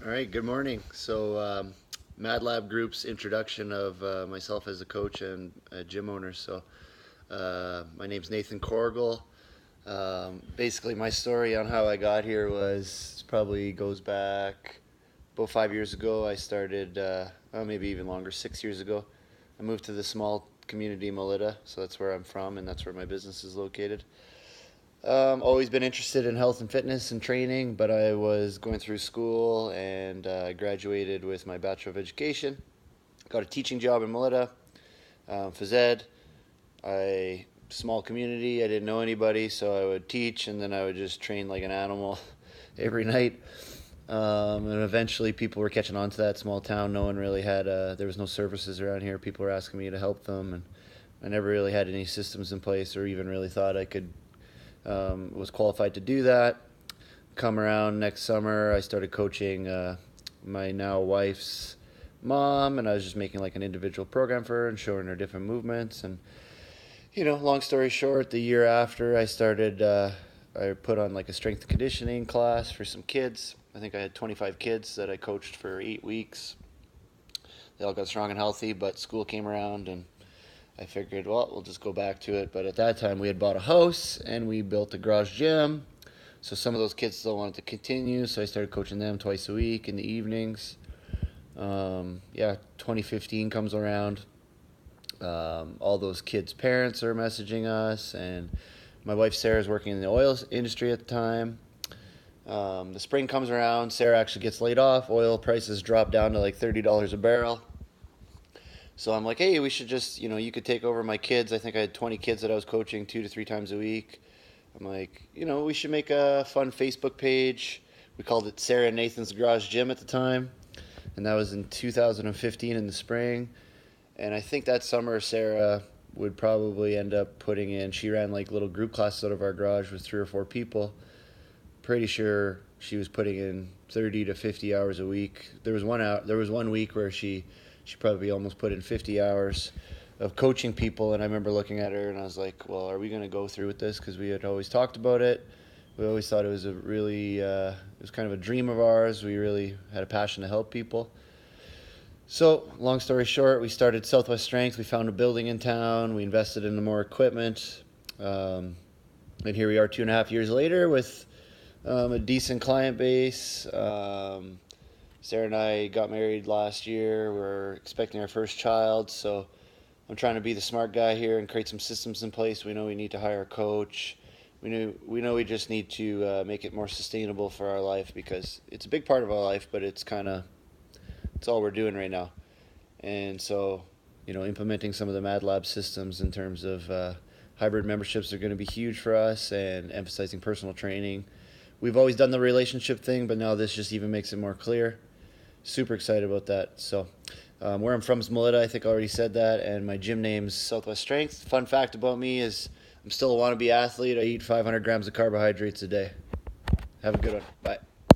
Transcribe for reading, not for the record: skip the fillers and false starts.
All right, good morning. Madlab Group's introduction of myself as a coach and a gym owner. My name's Nathan Corrigal. Basically, my story on how I got here was probably goes back about 5 years ago. I started, maybe even longer, 6 years ago. I moved to the small community Melita, so that's where I'm from, and that's where my business is located. Always been interested in health and fitness and training, but I was going through school and graduated with my Bachelor of Education. Got a teaching job in Melita, phys ed. Small community, I didn't know anybody, so I would teach and then I would just train like an animal every night. And eventually people were catching on to that small town. No one really had, there was no services around here. People were asking me to help them, and I never really had any systems in place or even really thought I could was qualified to do that. Come around next summer, I started coaching my now wife's mom, and I was just making like an individual program for her and showing her different movements. And long story short, the year after I started, I put on like a strength and conditioning class for some kids. I think I had 25 kids that I coached for 8 weeks. They all got strong and healthy, but school came around and I figured, well, we'll just go back to it. But at that time, we had bought a house and we built a garage gym. So some of those kids still wanted to continue. So I started coaching them twice a week in the evenings. 2015 comes around. All those kids' parents are messaging us. And my wife, Sarah, is working in the oil industry at the time. The spring comes around. Sarah actually gets laid off. Oil prices drop down to like $30 a barrel. So I'm like, hey, we should just, you could take over my kids. I think I had 20 kids that I was coaching 2 to 3 times a week. I'm like, we should make a fun Facebook page. We called it Sarah and Nathan's Garage Gym at the time. And that was in 2015 in the spring. And I think that summer, Sarah would probably end up putting in, she ran like little group classes out of our garage with 3 or 4 people. Pretty sure she was putting in 30 to 50 hours a week. There was 1 week where she probably almost put in 50 hours of coaching people, and I remember looking at her and I was like, well, are we going to go through with this? Because we had always talked about it. We always thought it was it was kind of a dream of ours. We really had a passion to help people. So long story short, we started Southwest Strength. We found a building in town. We invested in more equipment. And here we are 2.5 years later with a decent client base. Sarah and I got married last year. We're expecting our first child, so I'm trying to be the smart guy here and create some systems in place. We know we need to hire a coach. We know we just need to make it more sustainable for our life, because it's a big part of our life, but it's all we're doing right now. And so, implementing some of the Madlab systems in terms of hybrid memberships are going to be huge for us, and emphasizing personal training. We've always done the relationship thing, but now this just even makes it more clear. Super excited about that. So where I'm from is Melita. I think I already said that. And my gym name's Southwest Strength. Fun fact about me is I'm still a wannabe athlete. I eat 500 grams of carbohydrates a day. Have a good one. Bye.